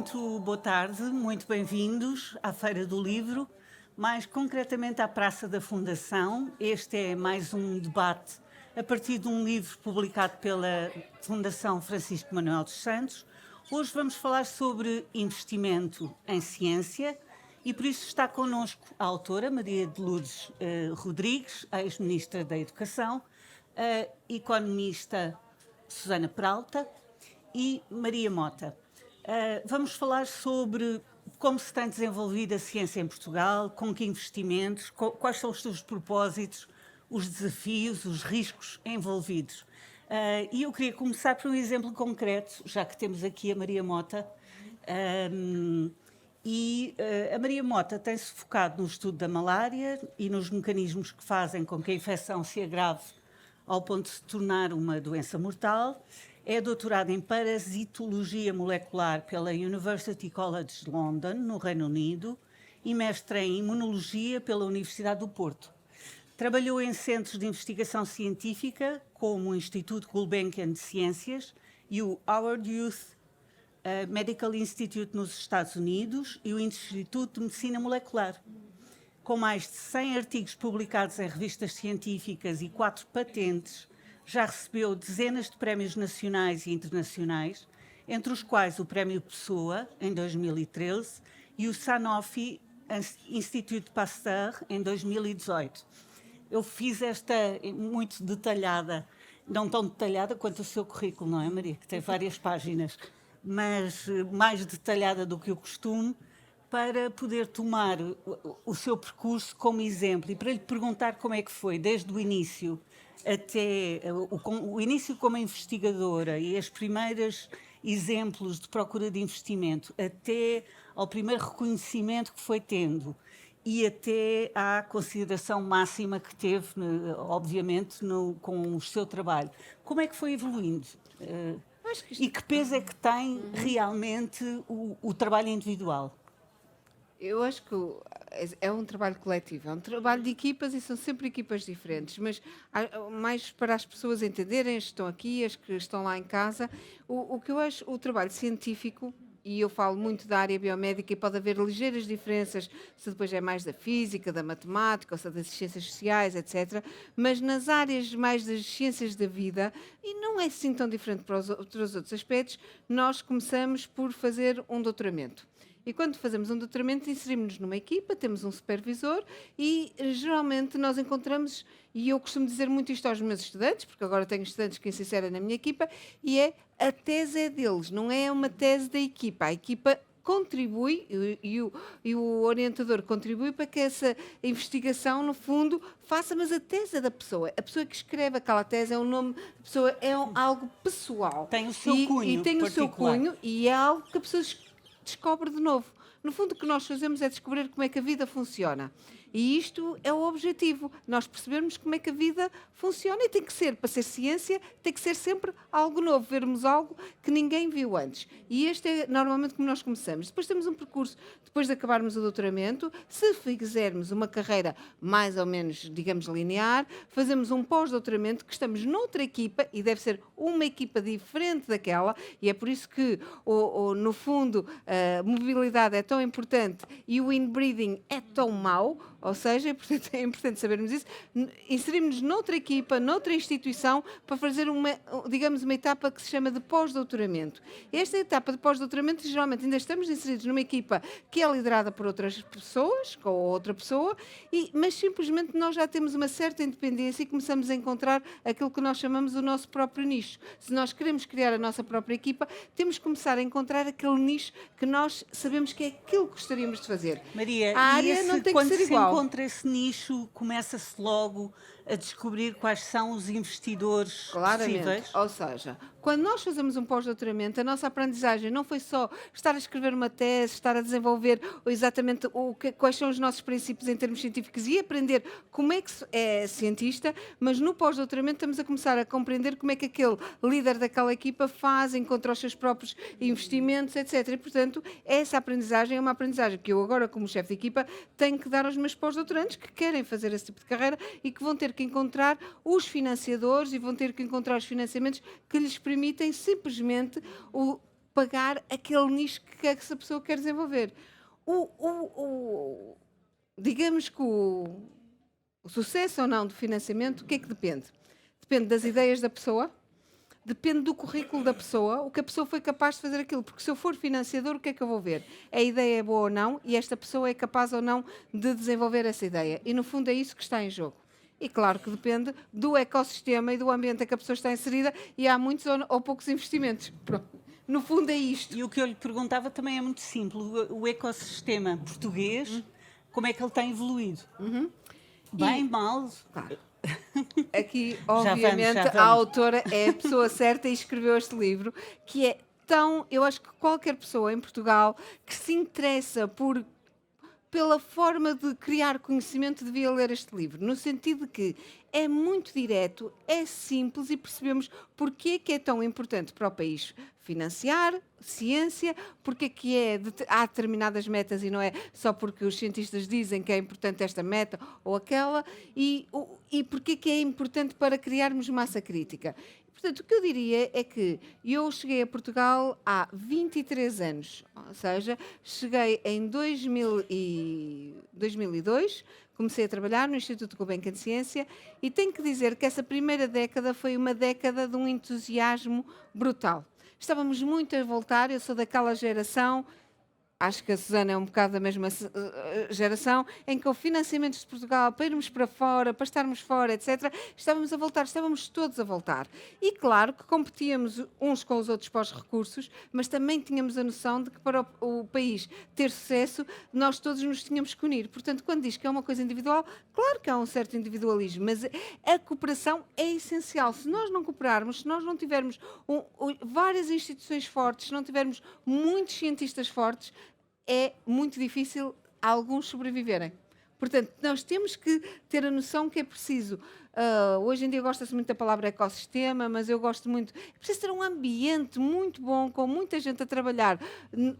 muito boa tarde, muito bem-vindos à Feira do Livro, mais concretamente à Praça da Fundação. Este é mais um debate a partir de um livro publicado pela Fundação Francisco Manuel dos Santos. Hoje vamos falar sobre investimento em ciência e por isso está connosco a autora Maria de Lourdes Rodrigues, ex-ministra da Educação, a economista Susana Peralta e Maria Mota. Vamos falar sobre como se tem desenvolvido a ciência em Portugal, com que investimentos, quais são os seus propósitos, os desafios, os riscos envolvidos. E eu queria começar por um exemplo concreto, já que temos aqui a Maria Mota. A Maria Mota tem-se focado no estudo da malária e nos mecanismos que fazem com que a infecção se agrave ao ponto de se tornar uma doença mortal. É doutorada em parasitologia molecular pela University College London, no Reino Unido, e mestre em imunologia pela Universidade do Porto. Trabalhou em centros de investigação científica, como o Instituto Gulbenkian de Ciências e o Howard Youth Medical Institute nos Estados Unidos e o Instituto de Medicina Molecular. Com mais de 100 artigos publicados em revistas científicas e 4 patentes, já recebeu dezenas de prémios nacionais e internacionais, entre os quais o Prémio Pessoa, em 2013, e o Sanofi Institute Pasteur, em 2018. Eu fiz esta muito detalhada, não tão detalhada quanto o seu currículo, não é, Maria? Que tem várias páginas, mas mais detalhada do que o costume, para poder tomar o seu percurso como exemplo e para lhe perguntar como é que foi, desde o início até o início como investigadora e os primeiros exemplos de procura de investimento, até ao primeiro reconhecimento que foi tendo e até à consideração máxima que teve, obviamente, com o seu trabalho. Como é que foi evoluindo? E que peso é que tem realmente o trabalho individual? Eu acho que é um trabalho coletivo, é um trabalho de equipas e são sempre equipas diferentes, mas mais para as pessoas entenderem, as que estão aqui, as que estão lá em casa, o que eu acho, o trabalho científico, e eu falo muito da área biomédica e pode haver ligeiras diferenças se depois é mais da física, da matemática, ou se é das ciências sociais, etc. Mas nas áreas mais das ciências da vida, e não é assim tão diferente para os outros aspectos, nós começamos por fazer um doutoramento. E quando fazemos um doutoramento, inserimos-nos numa equipa, temos um supervisor e geralmente nós encontramos, e eu costumo dizer muito isto aos meus estudantes, porque agora tenho estudantes que se inserem na minha equipa, e a tese é deles, não é uma tese da equipa. A equipa contribui e o orientador contribui para que essa investigação, no fundo, faça, mas a tese é da pessoa. A pessoa que escreve aquela tese é um nome, a pessoa é algo pessoal. Tem o seu cunho e tem particular. o seu cunho e é algo que a pessoa descobre de novo. No fundo, o que nós fazemos é descobrir como é que a vida funciona. E isto é o objetivo, nós percebermos como é que a vida funciona e tem que ser, para ser ciência, tem que ser sempre algo novo, vermos algo que ninguém viu antes. E este é normalmente como nós começamos. Depois temos um percurso, depois de acabarmos o doutoramento, se fizermos uma carreira mais ou menos, digamos, linear, fazemos um pós-doutoramento que estamos noutra equipa e deve ser uma equipa diferente daquela, e é por isso que, no fundo, a mobilidade é tão importante e o inbreeding é tão mau. Ou seja, portanto, é importante sabermos isso. Inserimos-nos noutra equipa, noutra instituição, para fazer digamos, uma etapa que se chama de pós-doutoramento. Esta etapa de pós-doutoramento, geralmente, ainda estamos inseridos numa equipa que é liderada por outras pessoas, ou outra pessoa, mas simplesmente nós já temos uma certa independência e começamos a encontrar aquilo que nós chamamos o nosso próprio nicho. Se nós queremos criar a nossa própria equipa, temos que começar a encontrar aquele nicho que nós sabemos que é aquilo que gostaríamos de fazer. Maria, A área não tem que ser igual. Quando se encontra esse nicho, começa-se logo a descobrir quais são os investidores possíveis? Ou seja, quando nós fazemos um pós-doutoramento, a nossa aprendizagem não foi só estar a escrever uma tese, estar a desenvolver exatamente quais são os nossos princípios em termos científicos e aprender como é que é cientista, mas no pós-doutoramento estamos a começar a compreender como é que aquele líder daquela equipa faz, encontra os seus próprios investimentos, etc. E, portanto, essa aprendizagem é uma aprendizagem que eu agora, como chefe de equipa, tenho que dar aos meus pós-doutorandos que querem fazer esse tipo de carreira e que vão ter que encontrar os financiadores e vão ter que encontrar os financiamentos que lhes permitem simplesmente pagar aquele nicho que essa pessoa quer desenvolver. Digamos que o sucesso ou não do financiamento, o que é que depende? Depende das ideias da pessoa, depende do currículo da pessoa, o que a pessoa foi capaz de fazer aquilo. Porque se eu for financiador, o que é que eu vou ver? A ideia é boa ou não e esta pessoa é capaz ou não de desenvolver essa ideia. E, no fundo, é isso que está em jogo. E claro que depende do ecossistema e do ambiente em que a pessoa está inserida e há muitos ou poucos investimentos. Pronto. No fundo é isto. E o que eu lhe perguntava também é muito simples. O ecossistema português, como é que ele tem evoluído? Bem, mal? Claro. Aqui, Já obviamente, vamos. a autora é a pessoa certa e escreveu este livro, que é tão... Eu acho que qualquer pessoa em Portugal que se interessa pela forma de criar conhecimento devia ler este livro, no sentido de que é muito direto, é simples e percebemos porque é que é tão importante para o país financiar ciência, porque é que há determinadas metas e não é só porque os cientistas dizem que é importante esta meta ou aquela, e porque é que é importante para criarmos massa crítica. Portanto, o que eu diria é que eu cheguei a Portugal há 23 anos, ou seja, cheguei em 2002, comecei a trabalhar no Instituto Gulbenkian de Ciência e tenho que dizer que essa primeira década foi uma década de um entusiasmo brutal. Estávamos muito a voltar, eu sou daquela geração, acho que a Susana é um bocado da mesma geração, em que o financiamento de Portugal, para irmos para fora, para estarmos fora, etc., estávamos todos a voltar. E claro que competíamos uns com os outros para os recursos, mas também tínhamos a noção de que para o país ter sucesso, nós todos nos tínhamos que unir. Portanto, quando diz que é uma coisa individual, claro que há um certo individualismo, mas a cooperação é essencial. Se nós não cooperarmos, se nós não tivermos várias instituições fortes, se não tivermos muitos cientistas fortes, é muito difícil alguns sobreviverem. Portanto, nós temos que ter a noção que é preciso. Hoje em dia gosta-se muito da palavra ecossistema, mas eu gosto muito. É preciso ter um ambiente muito bom, com muita gente a trabalhar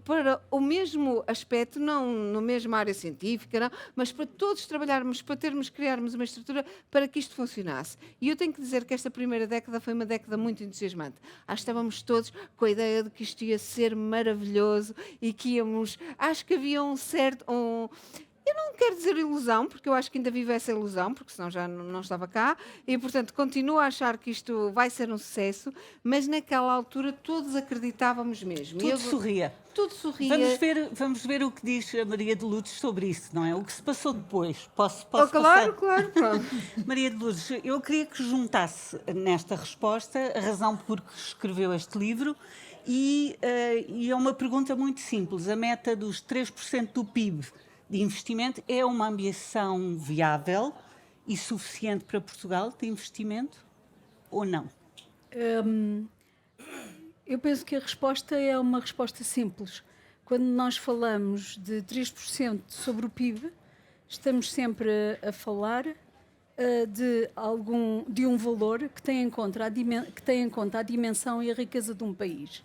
para o mesmo aspecto, não na mesma área científica, não, mas para todos trabalharmos, para criarmos uma estrutura para que isto funcionasse. E eu tenho que dizer que esta primeira década foi uma década muito entusiasmante. Acho que estávamos todos com a ideia de que isto ia ser maravilhoso e que íamos. Acho que havia um certo. Eu não quero dizer ilusão, porque eu acho que ainda vivo essa ilusão, porque senão já não estava cá, e portanto continuo a achar que isto vai ser um sucesso, mas naquela altura todos acreditávamos mesmo. Tudo sorria. Tudo sorria. Vamos ver o que diz a Maria de Lourdes sobre isso, não é? O que se passou depois. Posso claro, passar? Claro. Maria de Lourdes, eu queria que juntasse nesta resposta a razão por que escreveu este livro e é uma pergunta muito simples. A meta dos 3% do PIB de investimento é uma ambição viável e suficiente para Portugal de investimento ou não? Eu penso que a resposta é uma resposta simples. Quando nós falamos de 3% sobre o PIB, estamos sempre a falar de um valor que tem em conta a dimensão e a riqueza de um país.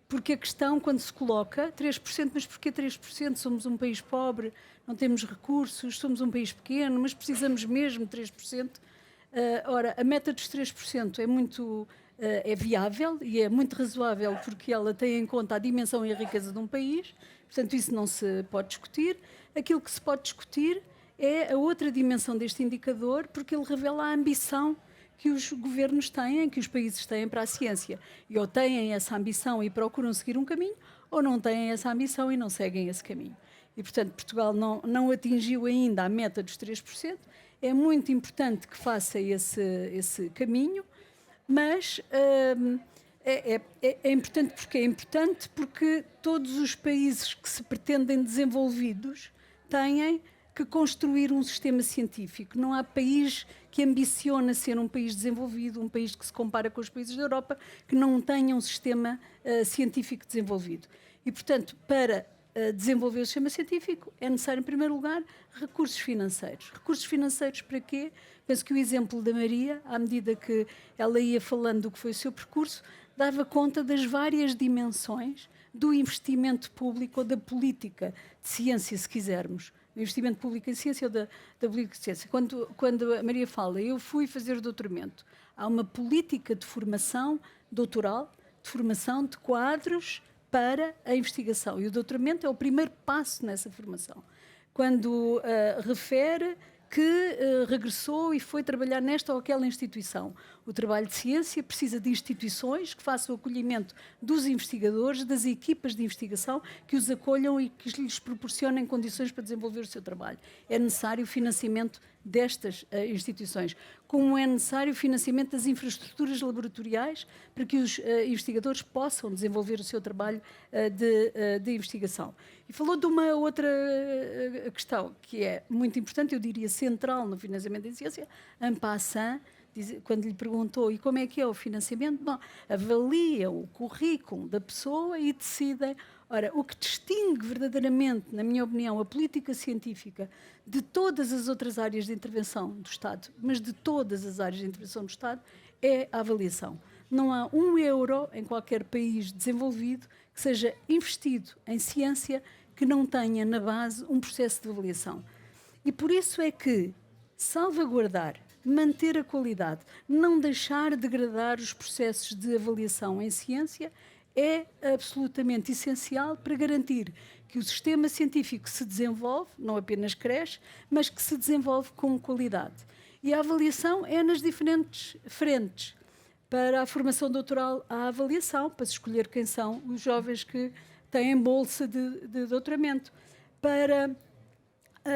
Porque a questão, quando se coloca 3%, mas porquê 3%? Somos um país pobre, não temos recursos, somos um país pequeno, mas precisamos mesmo de 3%. Ora, a meta dos 3% é viável e é muito razoável porque ela tem em conta a dimensão e a riqueza de um país, portanto isso não se pode discutir. Aquilo que se pode discutir é a outra dimensão deste indicador, porque ele revela a ambição que os governos têm, que os países têm para a ciência. E ou têm essa ambição e procuram seguir um caminho, ou não têm essa ambição e não seguem esse caminho. E, portanto, Portugal não atingiu ainda a meta dos 3%. É muito importante que faça esse caminho, mas é importante porque é importante porque todos os países que se pretendem desenvolvidos têm que construir um sistema científico. Não há país que ambiciona ser um país desenvolvido, um país que se compara com os países da Europa, que não tenha um sistema científico desenvolvido. E, portanto, para desenvolver o sistema científico é necessário, em primeiro lugar, recursos financeiros. Recursos financeiros para quê? Penso que o exemplo da Maria, à medida que ela ia falando do que foi o seu percurso, dava conta das várias dimensões do investimento público ou da política de ciência, se quisermos. O investimento público em ciência ou da política de ciência. Quando a Maria fala, eu fui fazer doutoramento, há uma política de formação doutoral de formação de quadros para a investigação. E o doutoramento é o primeiro passo nessa formação. Quando refere que regressou e foi trabalhar nesta ou aquela instituição. O trabalho de ciência precisa de instituições que façam o acolhimento dos investigadores, das equipas de investigação, que os acolham e que lhes proporcionem condições para desenvolver o seu trabalho. É necessário o financiamento destas instituições, como é necessário o financiamento das infraestruturas laboratoriais para que os investigadores possam desenvolver o seu trabalho de investigação. E falou de uma outra questão que é muito importante, eu diria central no financiamento da ciência, en passant, quando lhe perguntou e como é que é o financiamento, bom, avaliam o currículo da pessoa e decidem. Ora, o que distingue verdadeiramente, na minha opinião, a política científica de todas as outras áreas de intervenção do Estado, mas de todas as áreas de intervenção do Estado, é a avaliação. Não há um euro em qualquer país desenvolvido que seja investido em ciência que não tenha na base um processo de avaliação. E por isso é que salvaguardar, manter a qualidade, não deixar degradar os processos de avaliação em ciência é absolutamente essencial para garantir que o sistema científico se desenvolve, não apenas cresce, mas que se desenvolve com qualidade. E a avaliação é nas diferentes frentes. Para a formação doutoral, há avaliação, para se escolher quem são os jovens que têm bolsa de doutoramento. Para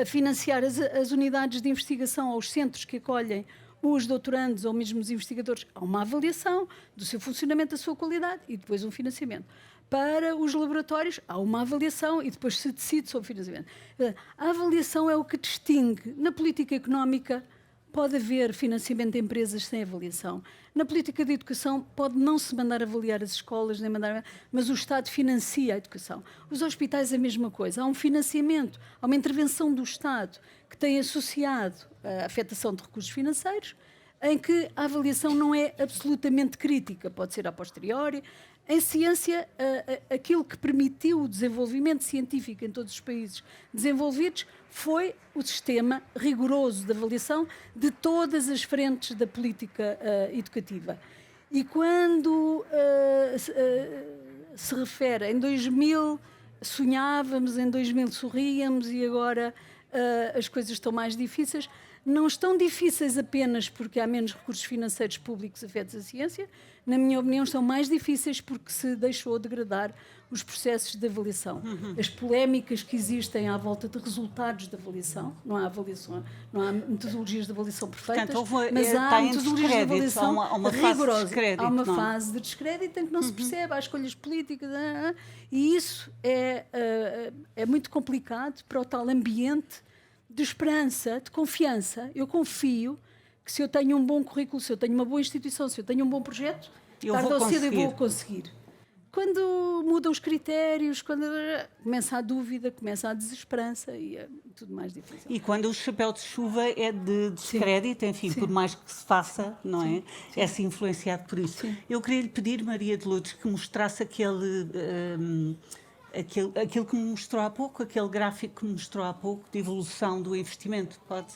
financiar as unidades de investigação ou os centros que acolhem os doutorandos ou mesmo os investigadores, há uma avaliação do seu funcionamento, da sua qualidade e depois um financiamento. Para os laboratórios, há uma avaliação e depois se decide sobre o financiamento. A avaliação é o que distingue. Na política económica, pode haver financiamento de empresas sem avaliação. Na política de educação, pode não se mandar avaliar as escolas, nem mandar, mas o Estado financia a educação. Os hospitais, a mesma coisa. Há um financiamento, há uma intervenção do Estado que tem associado a afetação de recursos financeiros, em que a avaliação não é absolutamente crítica, pode ser a posteriori. Em ciência, aquilo que permitiu o desenvolvimento científico em todos os países desenvolvidos foi o sistema rigoroso de avaliação de todas as frentes da política educativa. E quando se refere em 2000 sonhávamos, em 2000 sorríamos e agora as coisas estão mais difíceis, não estão difíceis apenas porque há menos recursos financeiros públicos afetos à ciência, na minha opinião, estão mais difíceis porque se deixou degradar os processos de avaliação. As polémicas que existem à volta de resultados de avaliação, não há metodologias de avaliação perfeitas, mas há metodologias de avaliação rigorosas. Há uma fase de descrédito em que não se percebe, há escolhas políticas, e isso é muito complicado para o tal ambiente de esperança, de confiança. Eu confio que se eu tenho um bom currículo, se eu tenho uma boa instituição, se eu tenho um bom projeto, tarde ou cedo eu vou conseguir. Quando mudam os critérios, quando começa a dúvida, começa a desesperança e é tudo mais difícil. E quando o chapéu de chuva é de descrédito, enfim, por mais que se faça, não é? É-se influenciado por isso. Sim. Eu queria lhe pedir, Maria de Lourdes, que mostrasse aquilo que me mostrou há pouco, aquele gráfico que me mostrou há pouco, de evolução do investimento, pode?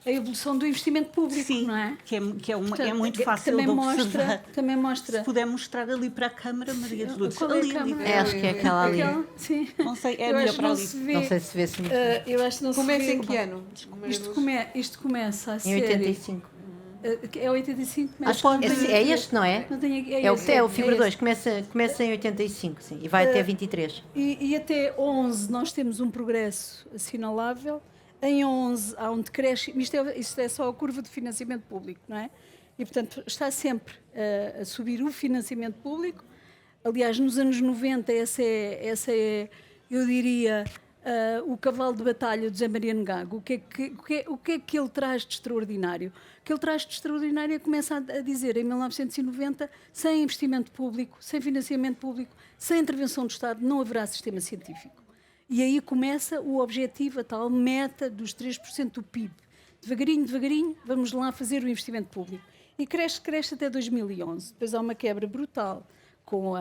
A evolução do investimento público, sim, não é? Portanto, é muito fácil de observar. Também mostra. Se puder mostrar ali para a câmara, Maria de Lourdes. Qual é a câmara? Acho que é aquela ali. Sim. Não sei, é melhor para ali. Não sei se vê-se muito. Eu acho que não Começa se vê. em que ano? Isto começa a Em ser... 85. É 85? Acho que é este, não é? Não tenho, É o figura 2, começa em 85, sim, e vai até 23. E até 11 nós temos um progresso assinalável. Em 11 há um decréscimo, isto é só a curva de financiamento público, não é? E, portanto, está sempre a subir o financiamento público. Aliás, nos anos 90, essa é eu diria, o cavalo de batalha de José Maria Negago. O que é que ele traz de extraordinário? O que ele traz de extraordinário é começa a dizer, em 1990, sem investimento público, sem financiamento público, sem intervenção do Estado, não haverá sistema científico. E aí começa o objetivo, a tal meta dos 3% do PIB. Devagarinho, devagarinho, vamos lá fazer o investimento público. E cresce até 2011. Depois há uma quebra brutal com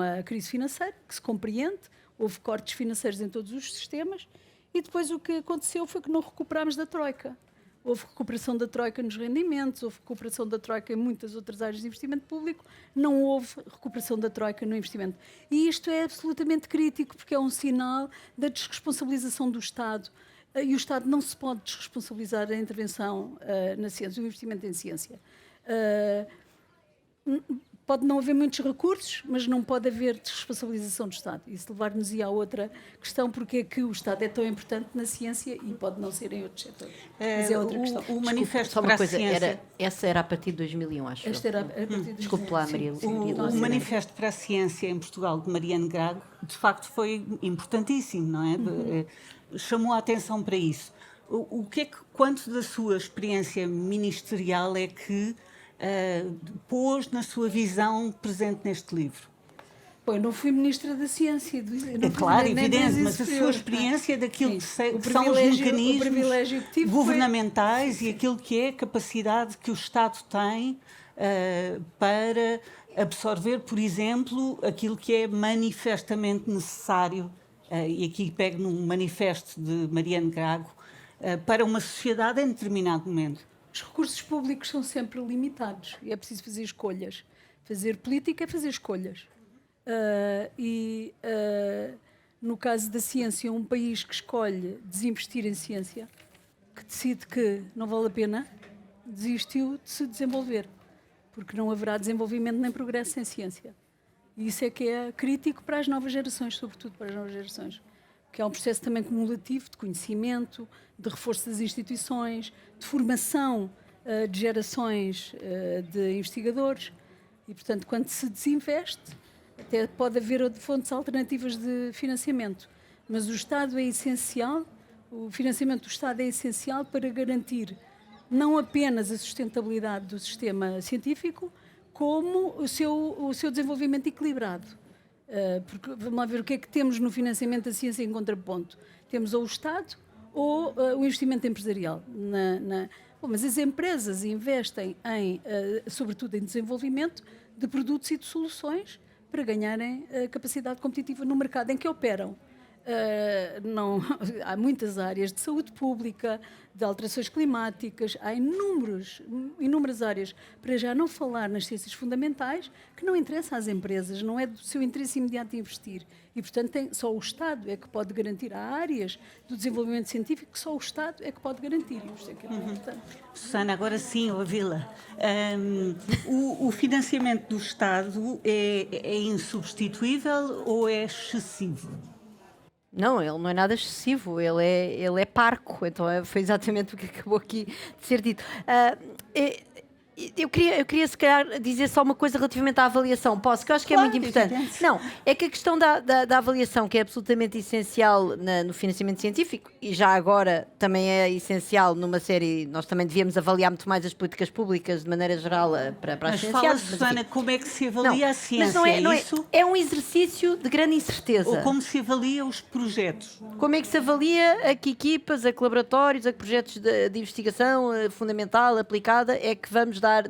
a crise financeira, que se compreende, houve cortes financeiros em todos os sistemas, e depois o que aconteceu foi que não recuperámos da Troika. houve recuperação da troika nos rendimentos, houve recuperação da troika em muitas outras áreas de investimento público, não houve recuperação da troika no investimento. E isto é absolutamente crítico, porque é um sinal da desresponsabilização do Estado. E o Estado não se pode desresponsabilizar da intervenção na ciência, do investimento em ciência. Pode não haver muitos recursos, mas não pode haver desresponsabilização do Estado. Isso levar-nos-ia a outra questão, porque é que o Estado é tão importante na ciência e pode não ser em outros setores. Mas é outra questão. O manifesto Só para uma a coisa, ciência... essa era a partir de 2001, acho. Esta era a partir de Desculpe lá, 2005. Maria. O Manifesto para a Ciência em Portugal, de Mariano Grago, de facto foi importantíssimo, não é? Chamou a atenção para isso. O que é que, quanto da sua experiência ministerial é que pôs na sua visão presente neste livro? Bom, eu não fui Ministra da Ciência. É claro, evidente, mas a sua experiência daquilo que são os mecanismos governamentais e aquilo que é a capacidade que o Estado tem para absorver, por exemplo, aquilo que é manifestamente necessário, e aqui pego num manifesto de Mariano Grago, para uma sociedade em determinado momento. Os recursos públicos são sempre limitados e é preciso fazer escolhas. Fazer política é fazer escolhas. No caso da ciência, um país que escolhe desinvestir em ciência, que decide que não vale a pena, desistiu de se desenvolver, porque não haverá desenvolvimento nem progresso em ciência. E isso é que é crítico para as novas gerações, sobretudo para as novas gerações. Que é um processo também cumulativo de conhecimento, de reforço das instituições, de formação de gerações de investigadores. E, portanto, quando se desinveste, até pode haver fontes alternativas de financiamento. Mas o Estado é essencial, o financiamento do Estado é essencial para garantir não apenas a sustentabilidade do sistema científico, como o seu desenvolvimento equilibrado. Porque vamos lá ver o que é que temos no financiamento da ciência em contraponto. Temos ou o Estado ou o investimento empresarial. Bom, mas as empresas investem, sobretudo, em desenvolvimento de produtos e de soluções para ganharem capacidade competitiva no mercado em que operam. Há muitas áreas de saúde pública, de alterações climáticas, há inúmeras áreas, para já não falar nas ciências fundamentais, que não interessa às empresas, não é do seu interesse imediato de investir. E, portanto, só o Estado é que pode garantir. Há áreas do desenvolvimento científico que só o Estado é que pode garantir. E isto é que é importante. Susana, agora sim, ouvi-la. O financiamento do Estado é insubstituível ou é excessivo? Não, ele não é nada excessivo, ele é parco, então foi exatamente o que acabou aqui de ser dito. Eu queria se calhar dizer só uma coisa relativamente à avaliação, que eu acho que é muito importante. Não, é que a questão da avaliação, que é absolutamente essencial no financiamento científico, e já agora também é essencial numa série, nós também devíamos avaliar muito mais as políticas públicas de maneira geral para as ciências. Fala, Susana, como é que se avalia a ciência? Mas não é isso? É um exercício de grande incerteza. Ou como se avalia os projetos? Como é que se avalia a que equipas, a que laboratórios, a que projetos de investigação fundamental, aplicada, é que vamos dar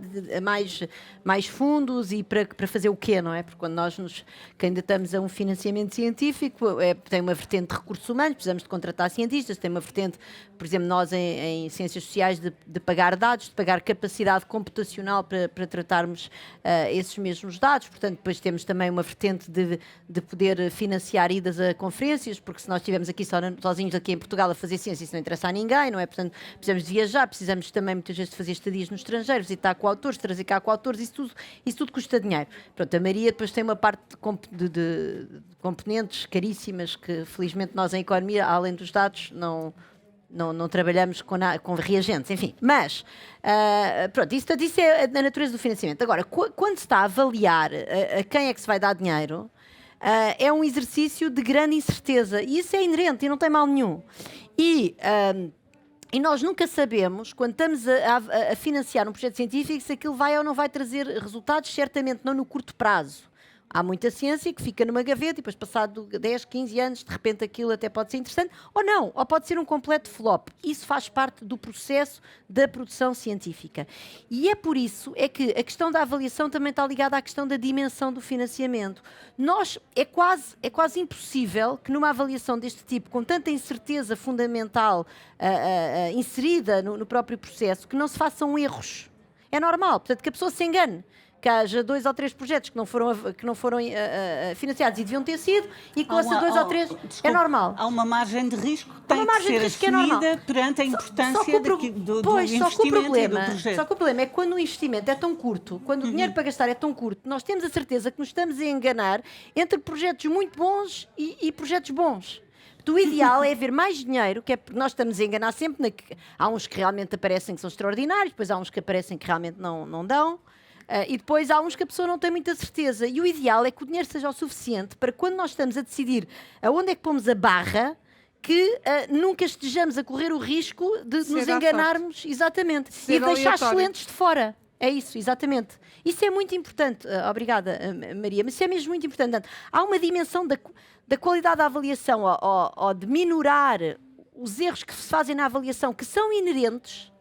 mais fundos e para fazer o quê, não é? Porque quando nós nos candidatamos a um financiamento científico, tem uma vertente de recursos humanos, precisamos de contratar cientistas, tem uma vertente, por exemplo, nós em ciências sociais, de pagar dados, de pagar capacidade computacional para tratarmos esses mesmos dados. Portanto, depois temos também uma vertente de poder financiar idas a conferências, porque se nós estivermos aqui sozinhos aqui em Portugal a fazer ciência, isso não interessa a ninguém, não é? Portanto, precisamos de viajar, precisamos também muitas vezes de fazer estadias nos estrangeiros, visitar coautores, trazer cá coautores, isso tudo custa dinheiro. Pronto, a Maria depois tem uma parte de componentes caríssimas que, felizmente, nós em economia, além dos dados, não trabalhamos com reagentes, enfim. Mas, pronto, isso é a natureza do financiamento. Agora, quando se está a avaliar a quem é que se vai dar dinheiro, é um exercício de grande incerteza. E isso é inerente e não tem mal nenhum. E nós nunca sabemos, quando estamos a financiar um projeto científico, se aquilo vai ou não vai trazer resultados, certamente não no curto prazo. Há muita ciência que fica numa gaveta e depois, passado 10, 15 anos, de repente aquilo até pode ser interessante, ou não, ou pode ser um completo flop. Isso faz parte do processo da produção científica. E é por isso é que a questão da avaliação também está ligada à questão da dimensão do financiamento. É quase impossível que numa avaliação deste tipo, com tanta incerteza fundamental inserida no próprio processo, que não se façam erros. É normal, portanto, que a pessoa se engane. Que haja 2 ou 3 projetos que não foram financiados e deviam ter sido, e que ouça 2 ou 3, é normal. Há uma margem de risco que tem que ser assumida perante a importância do investimento e do projeto. Só que o problema é que quando o investimento é tão curto, quando o dinheiro para gastar é tão curto, nós temos a certeza que nos estamos a enganar entre projetos muito bons e projetos bons. O ideal é haver mais dinheiro, que é porque nós estamos a enganar sempre. Há uns que realmente aparecem que são extraordinários, depois há uns que aparecem que realmente não dão. E depois há uns que a pessoa não tem muita certeza. E o ideal é que o dinheiro seja o suficiente para quando nós estamos a decidir aonde é que pomos a barra, que nunca estejamos a correr o risco de nos enganarmos. Exatamente. E deixar excelentes de fora. É isso, exatamente. Isso é muito importante. Obrigada, Maria. Mas isso é mesmo muito importante. Há uma dimensão da qualidade da avaliação ou de minorar os erros que se fazem na avaliação, que são inerentes.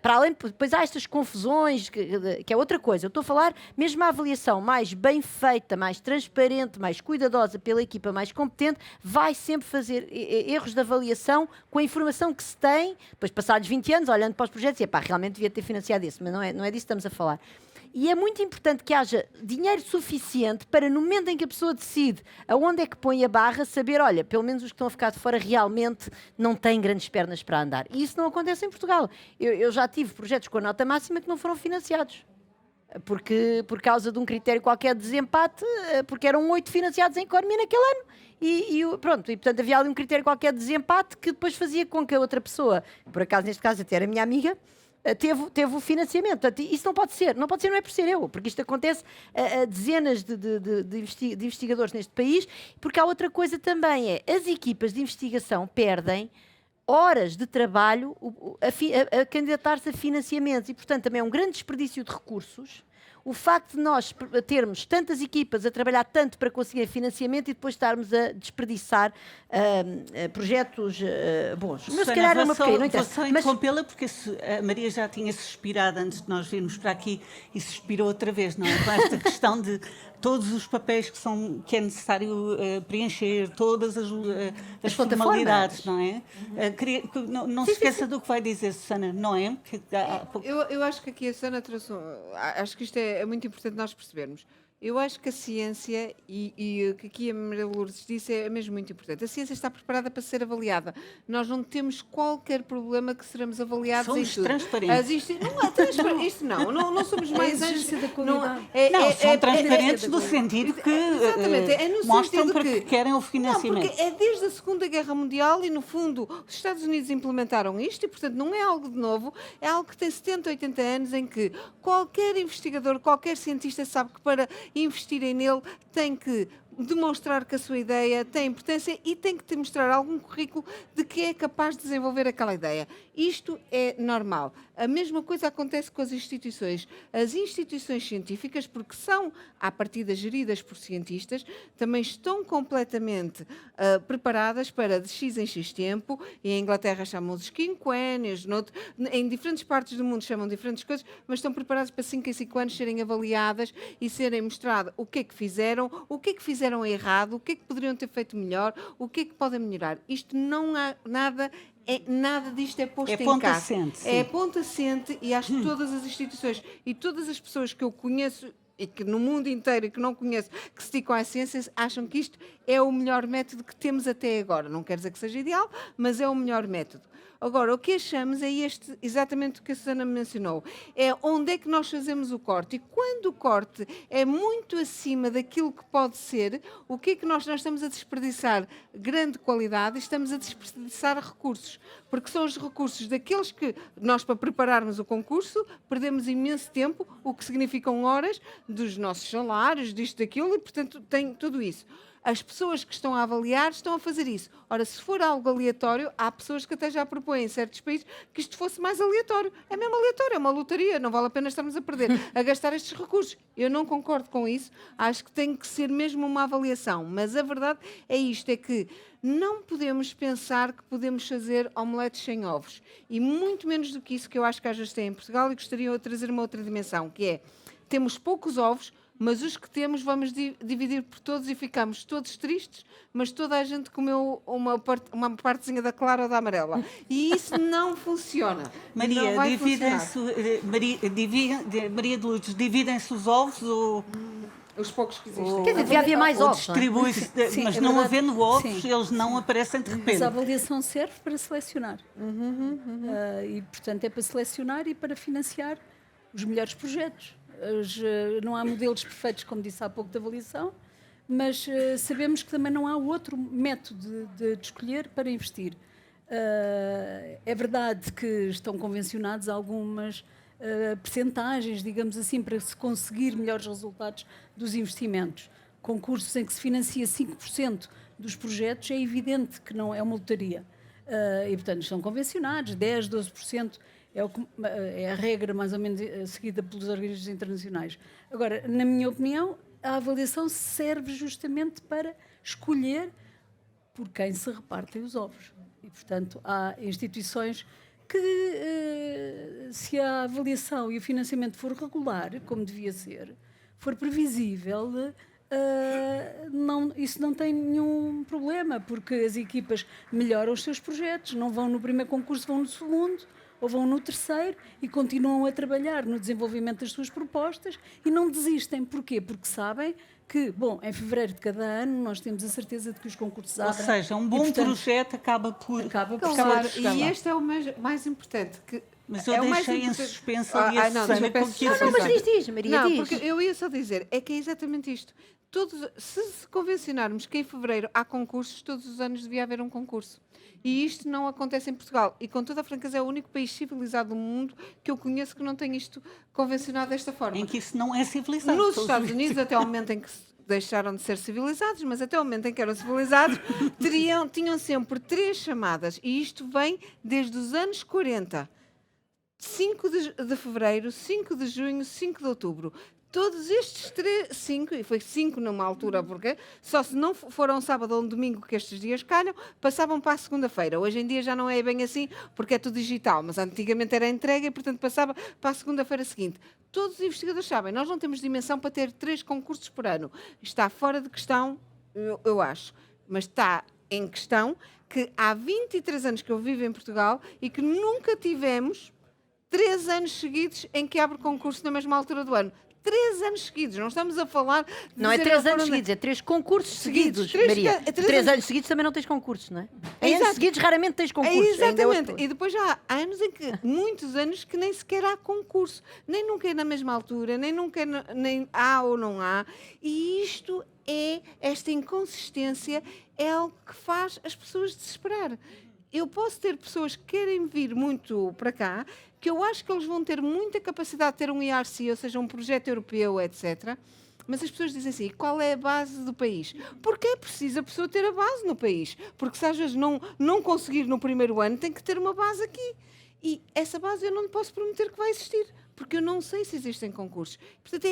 Para além, depois há estas confusões, que é outra coisa. Eu estou a falar mesmo a avaliação mais bem feita, mais transparente, mais cuidadosa pela equipa mais competente, vai sempre fazer erros de avaliação com a informação que se tem, depois passados 20 anos, olhando para os projetos, e realmente devia ter financiado isso, mas não é disso que estamos a falar. E é muito importante que haja dinheiro suficiente para, no momento em que a pessoa decide aonde é que põe a barra, saber, olha, pelo menos os que estão a ficar de fora realmente não têm grandes pernas para andar. E isso não acontece em Portugal. Eu já tive projetos com a nota máxima que não foram financiados. Por causa de um critério qualquer de desempate, porque eram 8 financiados em economia naquele ano. E portanto havia ali um critério qualquer de desempate que depois fazia com que a outra pessoa, por acaso neste caso até era minha amiga, teve o financiamento. Portanto, isso não pode ser, não é por ser eu, porque isto acontece a dezenas de investigadores neste país, porque há outra coisa também, as equipas de investigação perdem horas de trabalho a candidatar-se a financiamentos e, portanto, também é um grande desperdício de recursos. O facto de nós termos tantas equipas a trabalhar tanto para conseguir financiamento e depois estarmos a desperdiçar projetos bons. Mas se calhar é uma pequena, não interessa. Vou só interrompê-la, porque a Maria já tinha suspirado antes de nós virmos para aqui e suspirou outra vez, não é? Com esta questão de todos os papéis que é necessário preencher, todas as formalidades, não é? Não se esqueça do que vai dizer, Susana, não é? Eu acho que aqui a Susana trouxe acho que isto é muito importante nós percebermos. Eu acho que a ciência, e o que aqui a Maria Lourdes disse, é mesmo muito importante. A ciência está preparada para ser avaliada. Nós não temos qualquer problema que seremos avaliados em tudo. Somos transparentes. Não é transparente. Isto não somos mais anjos. São transparentes no sentido que mostram para que querem o financiamento. Não, porque é desde a Segunda Guerra Mundial e, no fundo, os Estados Unidos implementaram isto e, portanto, não é algo de novo. É algo que tem 70, 80 anos em que qualquer investigador, qualquer cientista sabe que para investirem nele tem que demonstrar que a sua ideia tem importância e tem que demonstrar algum currículo de que é capaz de desenvolver aquela ideia. Isto é normal. A mesma coisa acontece com as instituições. As instituições científicas, porque são, à partida, geridas por cientistas, também estão completamente preparadas para de X em X tempo, e em Inglaterra chamam os quinquénios, em diferentes partes do mundo chamam diferentes coisas, mas estão preparadas para 5 em 5 anos serem avaliadas e serem mostrado o que é que fizeram errado, o que é que poderiam ter feito melhor, o que é que podem melhorar. Isto não há nada... nada disto é posto em ponto casa. Assente, é ponto assente, e acho que todas as instituições e todas as pessoas que eu conheço e que no mundo inteiro e que não conheço, que se dedicam à ciência, acham que isto é o melhor método que temos até agora. Não quer dizer que seja ideal, mas é o melhor método. Agora, o que achamos é exatamente o que a Susana mencionou. É onde é que nós fazemos o corte. E quando o corte é muito acima daquilo que pode ser, o que é que nós estamos a desperdiçar? Grande qualidade, estamos a desperdiçar recursos. Porque são os recursos daqueles que nós, para prepararmos o concurso, perdemos imenso tempo, o que significam horas dos nossos salários, disto, daquilo, e, portanto, tem tudo isso. as pessoas que estão a avaliar estão a fazer isso. Ora, se for algo aleatório, há pessoas que até já propõem em certos países que isto fosse mais aleatório. É mesmo aleatório, é uma lotaria, não vale a pena estarmos a perder, a gastar estes recursos. Eu não concordo com isso, acho que tem que ser mesmo uma avaliação, mas a verdade é isto, é que não podemos pensar que podemos fazer omeletes sem ovos. E muito menos do que isso que eu acho que às vezes tem em Portugal, e gostaria de trazer uma outra dimensão, que é, temos poucos ovos, mas os que temos vamos dividir por todos e ficamos todos tristes, mas toda a gente comeu uma partezinha da clara ou da amarela. E isso não funciona. Maria, não vai dividem-se, Maria de Lourdes, dividem-se os ovos ou... Os poucos que existem. Quer dizer, devia haver mais ou ovos, não é? distribui-se, Sim, mas é não verdade. havendo ovos, Sim. eles não aparecem de Mas repente. a avaliação serve para selecionar. E, portanto, é para selecionar e para financiar os melhores projetos. Não há modelos perfeitos, como disse há pouco, de avaliação, mas sabemos que também não há outro método de escolher para investir. É verdade que estão convencionados algumas percentagens, digamos assim, para se conseguir melhores resultados dos investimentos. Concursos em que se financia 5% dos projetos, é evidente que não é uma lotaria. E, portanto, estão convencionados, 10%, 12% é a regra mais ou menos seguida pelos organismos internacionais. Agora, na minha opinião, a avaliação serve justamente para escolher por quem se repartem os ovos. E, portanto, há instituições que, se a avaliação e o financiamento for regular, como devia ser, for previsível, isso não tem nenhum problema, porque as equipas melhoram os seus projetos, não vão no primeiro concurso, vão no segundo, ou vão no terceiro e continuam a trabalhar no desenvolvimento das suas propostas e não desistem. Porquê? Porque sabem que, bom, em fevereiro de cada ano nós temos a certeza de que os concursos Ou abrem. seja, um e, bom portanto, projeto acaba por Claro, chegar e lá. este é o mais importante. Mas eu é o mais deixei em importante. suspenso ali a não, Susana deixa eu com aquilo pensar. Não, mas diz, Maria, Não, diz. porque eu ia só dizer, é que é exatamente isto. Se convencionarmos que em fevereiro há concursos, todos os anos devia haver um concurso. E isto não acontece em Portugal. E com toda a franqueza é o único país civilizado do mundo que eu conheço que não tem isto convencionado desta forma. em que isso não é civilizado. Nos Estados Unidos, até ao momento em que deixaram de ser civilizados, mas até ao momento em que eram civilizados, tinham sempre 3 chamadas. E isto vem desde os anos 40. 5 de fevereiro, 5 de junho, 5 de outubro. Todos estes 5, e foi 5 numa altura, porque só se não foram sábado ou um domingo que estes dias calham, passavam para a segunda-feira. Hoje em dia já não é bem assim, porque é tudo digital, mas antigamente era entrega e, portanto, passava para a segunda-feira seguinte. Todos os investigadores sabem, nós não temos dimensão para ter 3 concursos por ano. Está fora de questão, eu acho, mas está em questão que há 23 anos que eu vivo em Portugal e que nunca tivemos 3 anos seguidos em que abre concurso na mesma altura do ano. 3 anos seguidos, não estamos a falar... Não é 3 anos seguidos, é 3 concursos seguidos, Maria. 3 anos seguidos também não tens concursos, não é? Em anos seguidos raramente tens concursos. Exatamente. E depois já há anos em que, muitos anos, que nem sequer há concurso. Nem nunca é na mesma altura, nem nunca nem há ou não há. E esta inconsistência é algo que faz as pessoas desesperar. Eu posso ter pessoas que querem vir muito para cá, que eu acho que eles vão ter muita capacidade de ter um IRC, ou seja, um projeto europeu, etc. Mas as pessoas dizem assim, qual é a base do país? Porque é preciso a pessoa ter a base no país. Porque se às vezes não conseguir no primeiro ano, tem que ter uma base aqui. E essa base eu não lhe posso prometer que vai existir, porque eu não sei se existem concursos. Portanto,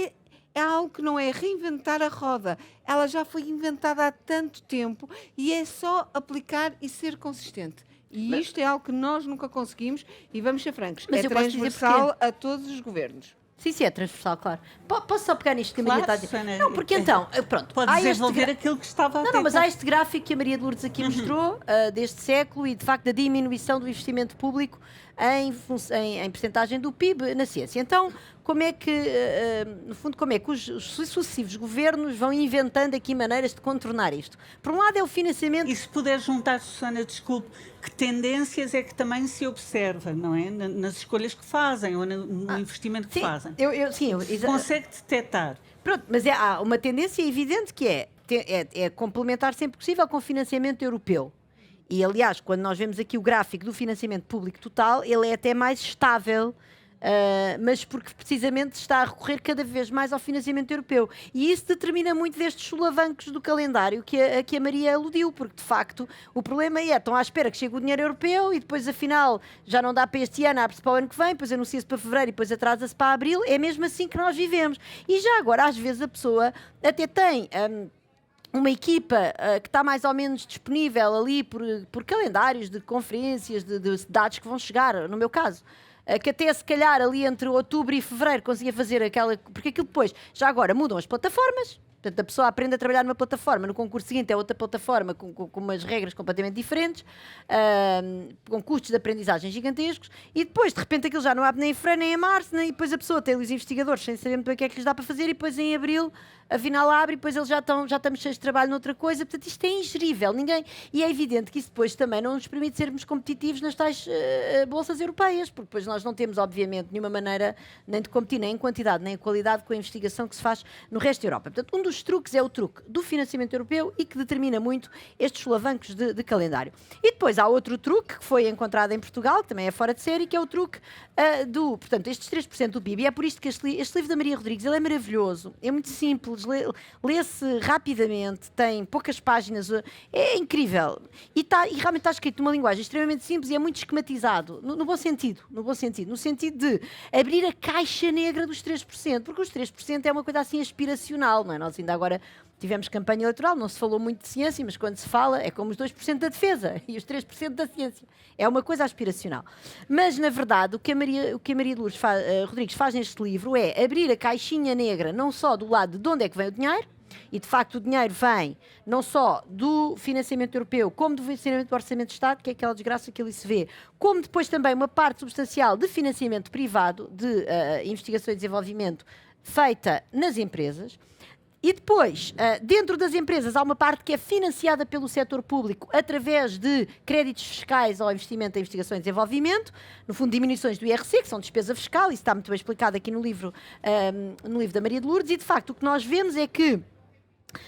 é algo que não é reinventar a roda. Ela já foi inventada há tanto tempo e é só aplicar e ser consistente. E isto é algo que nós nunca conseguimos e vamos ser francos, Mas é eu posso dizer transversal a todos os governos. Sim, é transversal, claro. Posso só pegar nisto que a Claro, Maria está a dizer? Susana, Não, porque então, pronto. Pode há este desenvolver aquilo que estava a Não, mas tentar. há este gráfico que a Maria de Lourdes aqui mostrou deste século e, de facto, da diminuição do investimento público em percentagem do PIB na ciência. Então, como é que, no fundo, como é que os sucessivos governos vão inventando aqui maneiras de contornar isto? Por um lado é o financiamento... E se puder juntar, Susana, desculpe, que tendências é que também se observa, não é? Nas escolhas que fazem ou no investimento que fazem. Consegue detectar. Pronto, mas há uma tendência evidente que é complementar sempre possível com financiamento europeu. E, aliás, quando nós vemos aqui o gráfico do financiamento público total, ele é até mais estável mas porque precisamente está a recorrer cada vez mais ao financiamento europeu. E isso determina muito destes solavancos do calendário que a Maria aludiu, porque de facto o problema é, estão à espera que chegue o dinheiro europeu e depois afinal já não dá para este ano, abre-se para o ano que vem, depois anuncia-se para fevereiro e depois atrasa-se para abril. É mesmo assim que nós vivemos. E já agora, às vezes, a pessoa até tem... uma equipa que está mais ou menos disponível ali por calendários de conferências, de dados que vão chegar, no meu caso, que até se calhar ali entre outubro e fevereiro conseguia fazer aquela... Porque aquilo depois, já agora, mudam as plataformas. Portanto, a pessoa aprende a trabalhar numa plataforma, no concurso seguinte é outra plataforma com umas regras completamente diferentes, com custos de aprendizagem gigantescos, e depois, de repente, aquilo já não abre nem em fevereiro nem em março, e depois a pessoa tem os investigadores sem saber muito bem o que é que lhes dá para fazer, e depois em abril, afinal abre, e depois eles já estamos cheios de trabalho noutra coisa. Portanto, isto é ingerível. E é evidente que isso depois também não nos permite sermos competitivos nas tais bolsas europeias, porque depois nós não temos, obviamente, nenhuma maneira nem de competir, nem em quantidade, nem em qualidade com a investigação que se faz no resto da Europa. Portanto, um dos truques é o truque do financiamento europeu e que determina muito estes solavancos de calendário. E depois há outro truque que foi encontrado em Portugal, que também é fora de série, que é o truque portanto, estes 3% do PIB. E é por isto que este livro da Maria Rodrigues, ele é maravilhoso, é muito simples, lê-se rapidamente, tem poucas páginas, é incrível. E realmente está escrito numa linguagem extremamente simples e é muito esquematizado, no bom sentido, no sentido de abrir a caixa negra dos 3%, porque os 3% é uma coisa assim aspiracional, não é? Nós ainda agora tivemos campanha eleitoral, não se falou muito de ciência, mas quando se fala é como os 2% da defesa e os 3% da ciência. É uma coisa aspiracional. Mas, na verdade, o que a Maria de Lourdes Rodrigues faz neste livro é abrir a caixinha negra não só do lado de onde é que vem o dinheiro, e de facto o dinheiro vem não só do financiamento europeu, como do financiamento do Orçamento de Estado, que é aquela desgraça que ali se vê, como depois também uma parte substancial de financiamento privado, de investigação e desenvolvimento, feita nas empresas. E depois, dentro das empresas, há uma parte que é financiada pelo setor público através de créditos fiscais ao investimento em investigação e desenvolvimento, no fundo, diminuições do IRC, que são despesa fiscal, isso está muito bem explicado aqui no livro da Maria de Lourdes, e de facto o que nós vemos é que,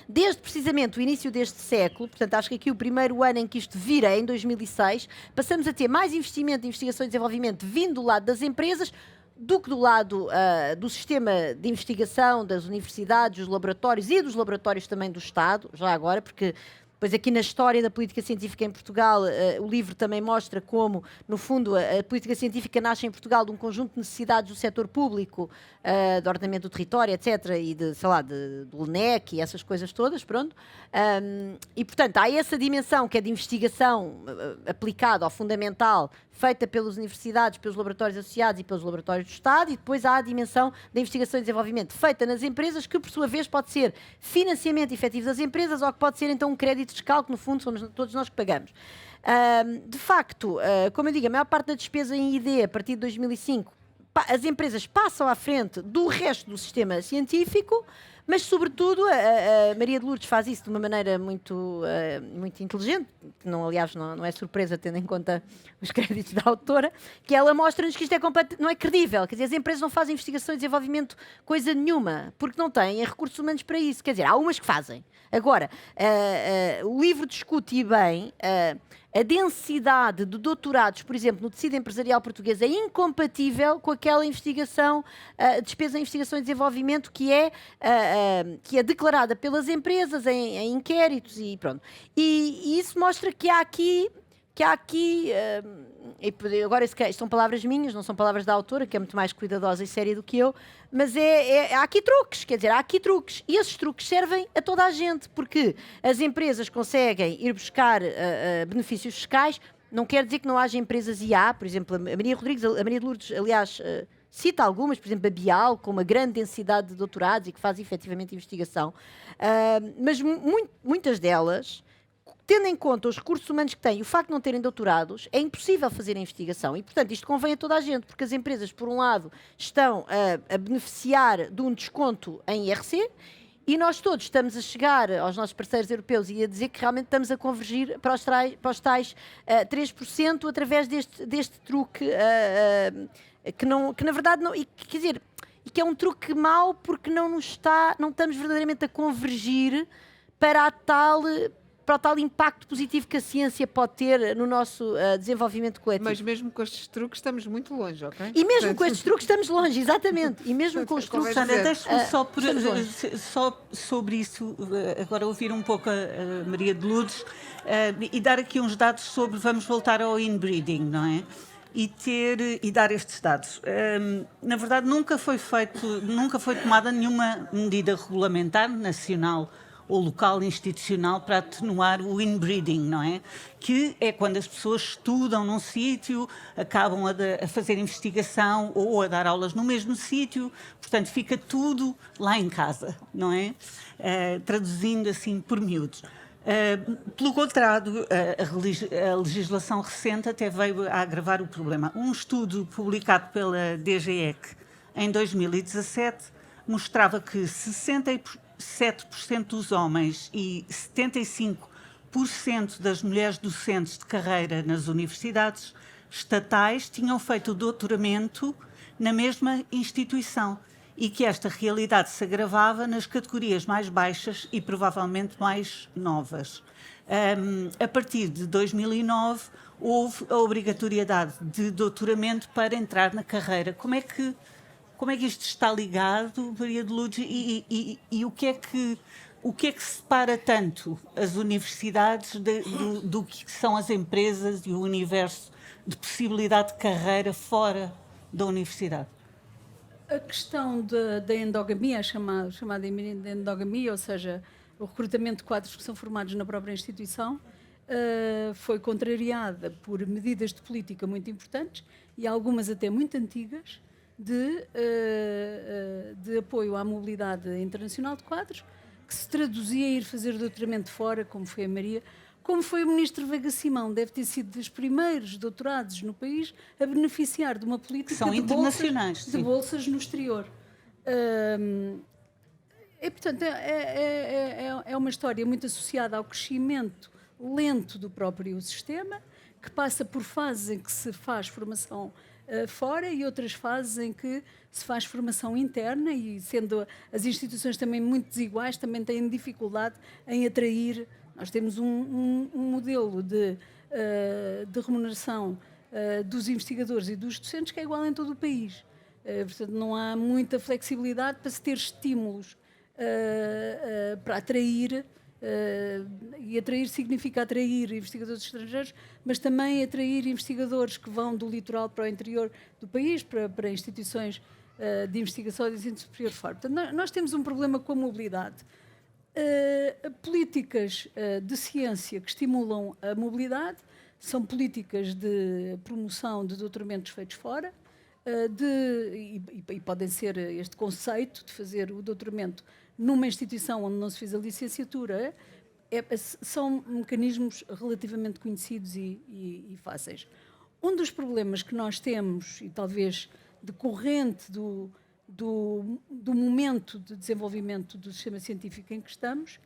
desde precisamente o início deste século, portanto acho que aqui o primeiro ano em que isto vira é em 2006, passamos a ter mais investimento em investigação e desenvolvimento vindo do lado das empresas do que do lado do sistema de investigação, das universidades, dos laboratórios e dos laboratórios também do Estado, já agora, porque depois aqui na história da política científica em Portugal, o livro também mostra como, no fundo, a política científica nasce em Portugal de um conjunto de necessidades do setor público, de ordenamento do território, etc., e do LNEC e essas coisas todas, pronto. E, portanto, há essa dimensão que é de investigação aplicada ao fundamental, feita pelas universidades, pelos laboratórios associados e pelos laboratórios do Estado, e depois há a dimensão da investigação e desenvolvimento feita nas empresas, que por sua vez pode ser financiamento efetivo das empresas ou que pode ser então um crédito fiscal, que no fundo somos todos nós que pagamos. De facto, como eu digo, a maior parte da despesa em ID a partir de 2005, as empresas passam à frente do resto do sistema científico, mas, sobretudo, a Maria de Lourdes faz isso de uma maneira muito inteligente, que aliás não é surpresa, tendo em conta os créditos da autora, que ela mostra-nos que isto não é credível. Quer dizer, as empresas não fazem investigação e desenvolvimento coisa nenhuma, porque não têm recursos humanos para isso. Quer dizer, há umas que fazem. Agora, o livro discute e bem a densidade de doutorados, por exemplo, no tecido empresarial português é incompatível com aquela investigação, despesa em investigação e desenvolvimento que é declarada pelas empresas em inquéritos e pronto. E isso mostra que há aqui agora isto são palavras minhas, não são palavras da autora, que é muito mais cuidadosa e séria do que eu, mas há aqui truques, quer dizer, há aqui truques, e esses truques servem a toda a gente, porque as empresas conseguem ir buscar benefícios fiscais, não quer dizer que não haja empresas e há, por exemplo, a Maria de Lourdes, aliás, cita algumas, por exemplo, a Bial, com uma grande densidade de doutorados e que faz efetivamente investigação, mas muitas delas, tendo em conta os recursos humanos que têm e o facto de não terem doutorados, é impossível fazer a investigação. E, portanto, isto convém a toda a gente, porque as empresas, por um lado, estão a beneficiar de um desconto em IRC e nós todos estamos a chegar aos nossos parceiros europeus e a dizer que realmente estamos a convergir para os tais 3% através deste truque que na verdade, não, e, quer dizer, e que é um truque mau porque não estamos verdadeiramente a convergir para a tal para o tal impacto positivo que a ciência pode ter no nosso desenvolvimento coletivo. Mas mesmo com estes truques estamos muito longe, ok? E mesmo com estes truques estamos longe, exatamente. E mesmo com os truques... Susana, deixa-me estamos só sobre isso, agora ouvir um pouco a Maria de Lourdes e dar aqui uns dados sobre, vamos voltar ao inbreeding, não é? E dar estes dados. Na verdade, nunca foi tomada nenhuma medida regulamentar, nacional ou local institucional, para atenuar o inbreeding, não é? Que é quando as pessoas estudam num sítio, acabam a fazer investigação ou a dar aulas no mesmo sítio, portanto fica tudo lá em casa, não é? Traduzindo assim por miúdos. Pelo contrário, a legislação recente até veio a agravar o problema. Um estudo publicado pela DGEC em 2017 mostrava que 67% dos homens e 75% das mulheres docentes de carreira nas universidades estatais tinham feito o doutoramento na mesma instituição e que esta realidade se agravava nas categorias mais baixas e provavelmente mais novas. A partir de 2009, houve a obrigatoriedade de doutoramento para entrar na carreira. Como é que isto está ligado, Maria de Lourdes, e o que é que separa tanto as universidades do que são as empresas e o universo de possibilidade de carreira fora da universidade? A questão da endogamia, chamada endogamia, ou seja, o recrutamento de quadros que são formados na própria instituição, foi contrariada por medidas de política muito importantes e algumas até muito antigas, de apoio à mobilidade internacional de quadros, que se traduzia em ir fazer doutoramento fora, como foi a Maria, como foi o ministro Veiga Simão, deve ter sido dos primeiros doutorados no país a beneficiar de uma política são internacionais, de bolsas no exterior. E, portanto, é uma história muito associada ao crescimento lento do próprio sistema, que passa por fases em que se faz formação fora e outras fases em que se faz formação interna, e sendo as instituições também muito desiguais, também têm dificuldade em atrair. Nós temos um modelo de remuneração dos investigadores e dos docentes que é igual em todo o país. Portanto, não há muita flexibilidade para se ter estímulos para atrair, e atrair significa atrair investigadores estrangeiros, mas também atrair investigadores que vão do litoral para o interior do país, para instituições de investigação e de ensino superior fora. Portanto, nós temos um problema com a mobilidade. Políticas de ciência que estimulam a mobilidade são políticas de promoção de doutoramentos feitos fora, e podem ser este conceito de fazer o doutoramento numa instituição onde não se fez a licenciatura, são mecanismos relativamente conhecidos e fáceis. Um dos problemas que nós temos, e talvez decorrente do momento de desenvolvimento do sistema científico em que estamos,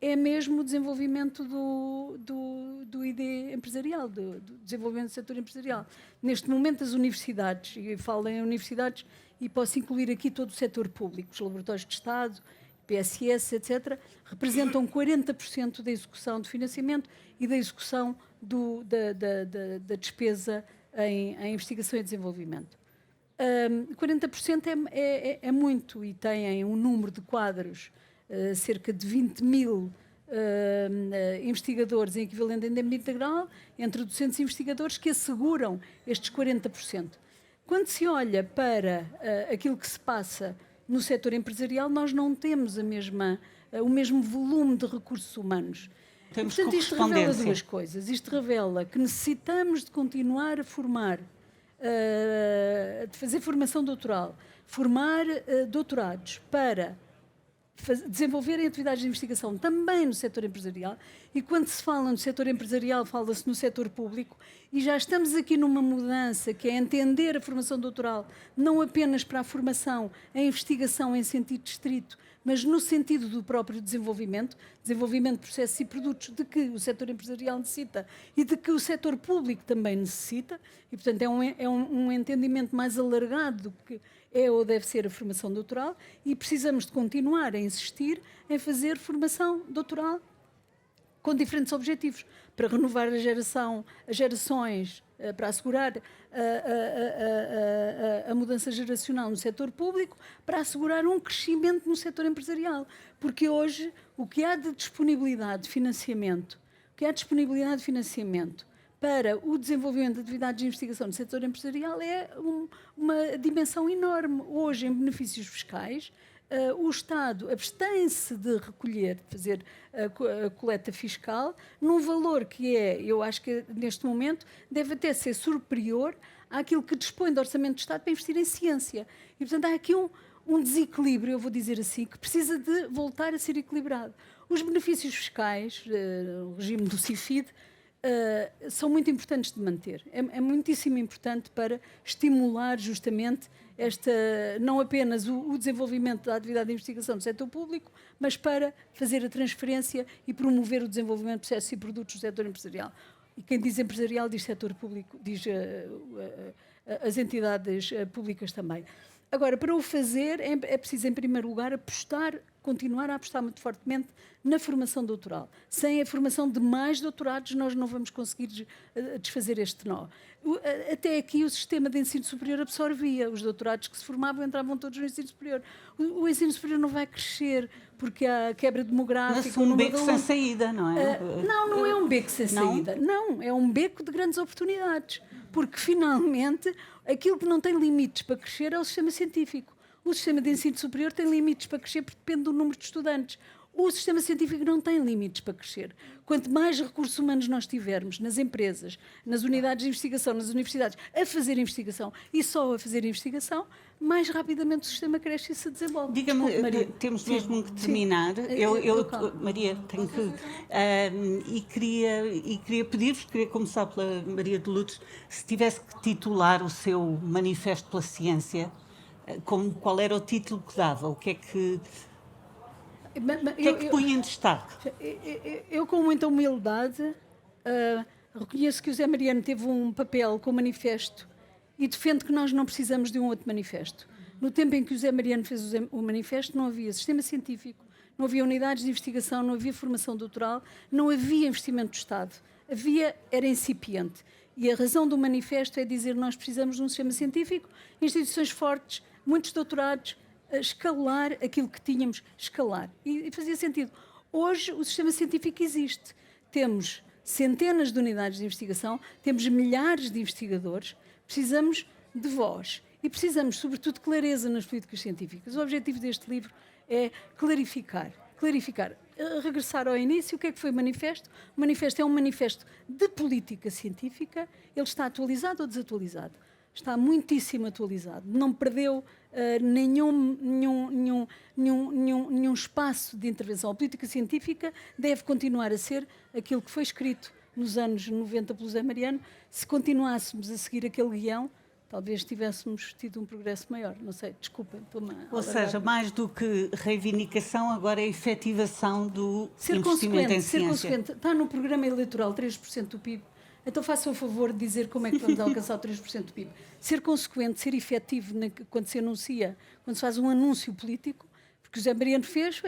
é mesmo o desenvolvimento do ID empresarial, do desenvolvimento do setor empresarial. Neste momento, as universidades, e falo em universidades e posso incluir aqui todo o setor público, os laboratórios de Estado, PSS, etc., representam 40% da execução do financiamento e da execução da despesa em investigação e desenvolvimento. 40% é muito, e têm um número de quadros, cerca de 20.000 investigadores em equivalente a endemia integral, entre 200 investigadores que asseguram estes 40%. Quando se olha para aquilo que se passa no setor empresarial, nós não temos o mesmo volume de recursos humanos. Temos portanto, isto revela duas coisas. Isto revela que necessitamos de continuar a formar, de fazer formação doutoral, formar doutorados para desenvolverem atividades de investigação também no setor empresarial, e quando se fala no setor empresarial, fala-se no setor público, e já estamos aqui numa mudança que é entender a formação doutoral não apenas para a formação, a investigação em sentido estrito, mas no sentido do próprio desenvolvimento de processos e produtos de que o setor empresarial necessita e de que o setor público também necessita, e portanto é um entendimento mais alargado do que é ou deve ser a formação doutoral, e precisamos de continuar a insistir em fazer formação doutoral com diferentes objetivos, para renovar as gerações, para assegurar a mudança geracional no setor público, para assegurar um crescimento no setor empresarial. Porque hoje o que há de disponibilidade de financiamento, para o desenvolvimento de atividades de investigação no setor empresarial é uma dimensão enorme. Hoje, em benefícios fiscais, o Estado abstém-se de recolher, de fazer a coleta fiscal, num valor que eu acho que neste momento deve até ser superior àquilo que dispõe do Orçamento do Estado para investir em ciência. E, portanto, há aqui um desequilíbrio, eu vou dizer assim, que precisa de voltar a ser equilibrado. Os benefícios fiscais, o regime do CIFID, são muito importantes de manter. É muitíssimo importante para estimular justamente não apenas o desenvolvimento da atividade de investigação do setor público, mas para fazer a transferência e promover o desenvolvimento de processos e produtos do setor empresarial. E quem diz empresarial diz setor público, diz as entidades públicas também. Agora, para o fazer, é preciso, em primeiro lugar, continuar a apostar muito fortemente na formação doutoral. Sem a formação de mais doutorados, nós não vamos conseguir desfazer este nó. Até aqui, o sistema de ensino superior absorvia. Os doutorados que se formavam entravam todos no ensino superior. O ensino superior não vai crescer porque há quebra demográfica. Mas um beco sem saída, não é? Não é um beco sem saída. Não, é um beco de grandes oportunidades. Porque, finalmente, aquilo que não tem limites para crescer é o sistema científico. O sistema de ensino superior tem limites para crescer porque depende do número de estudantes. O sistema científico não tem limites para crescer. Quanto mais recursos humanos nós tivermos nas empresas, nas unidades de investigação, nas universidades, a fazer investigação e só a fazer investigação, mais rapidamente o sistema cresce e se desenvolve. Diga-me, temos mesmo que terminar. Maria, tenho que... e queria pedir-vos, queria começar pela Maria de Lourdes, se tivesse que titular o seu Manifesto pela Ciência, qual era o título que dava? O que é que punha em destaque? Eu, com muita humildade, reconheço que o Zé Mariano teve um papel com o manifesto e defendo que nós não precisamos de um outro manifesto. No tempo em que o Zé Mariano fez o manifesto, não havia sistema científico, não havia unidades de investigação, não havia formação doutoral, não havia investimento do Estado. Era incipiente. E a razão do manifesto é dizer que nós precisamos de um sistema científico, instituições fortes, muitos doutorados, escalar aquilo que tínhamos, escalar. E fazia sentido. Hoje o sistema científico existe. Temos centenas de unidades de investigação, temos milhares de investigadores, precisamos de voz e precisamos, sobretudo, de clareza nas políticas científicas. O objetivo deste livro é clarificar. Regressar ao início, o que é que foi o manifesto? O manifesto é um manifesto de política científica. Ele está atualizado ou desatualizado? Está muitíssimo atualizado. Não perdeu nenhum espaço de intervenção. A política científica deve continuar a ser aquilo que foi escrito nos anos 90 pelo Zé Mariano. Se continuássemos a seguir aquele guião, talvez tivéssemos tido um progresso maior. Não sei, desculpem. Ou seja, mais do que reivindicação, agora é efetivação do investimento em ciência. Ser consequente. Está no programa eleitoral 3% do PIB. Então faça o favor de dizer como é que vamos alcançar o 3% do PIB. Ser consequente, ser efetivo quando se anuncia, quando se faz um anúncio político, porque o Zé Mariano fez,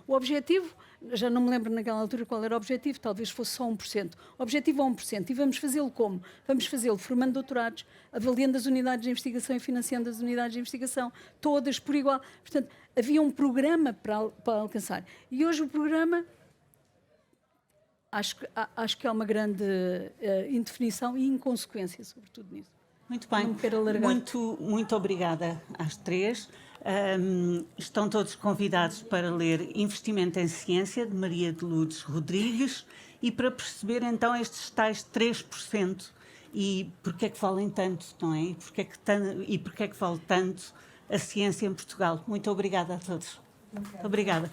o objetivo, já não me lembro naquela altura qual era o objetivo, talvez fosse só 1%. O objetivo é 1%. E vamos fazê-lo como? Vamos fazê-lo formando doutorados, avaliando as unidades de investigação e financiando as unidades de investigação, todas por igual. Portanto, havia um programa para alcançar. E hoje o programa... Acho que há uma grande indefinição e inconsequência, sobretudo nisso. Muito bem. Não me quero alargar. Muito obrigada às três. Estão todos convidados para ler Investimento em Ciência, de Maria de Lourdes Rodrigues, e para perceber então estes tais 3% e porque é que valem tanto, não é? E porque é que vale tanto a ciência em Portugal. Muito obrigada a todos. Obrigada.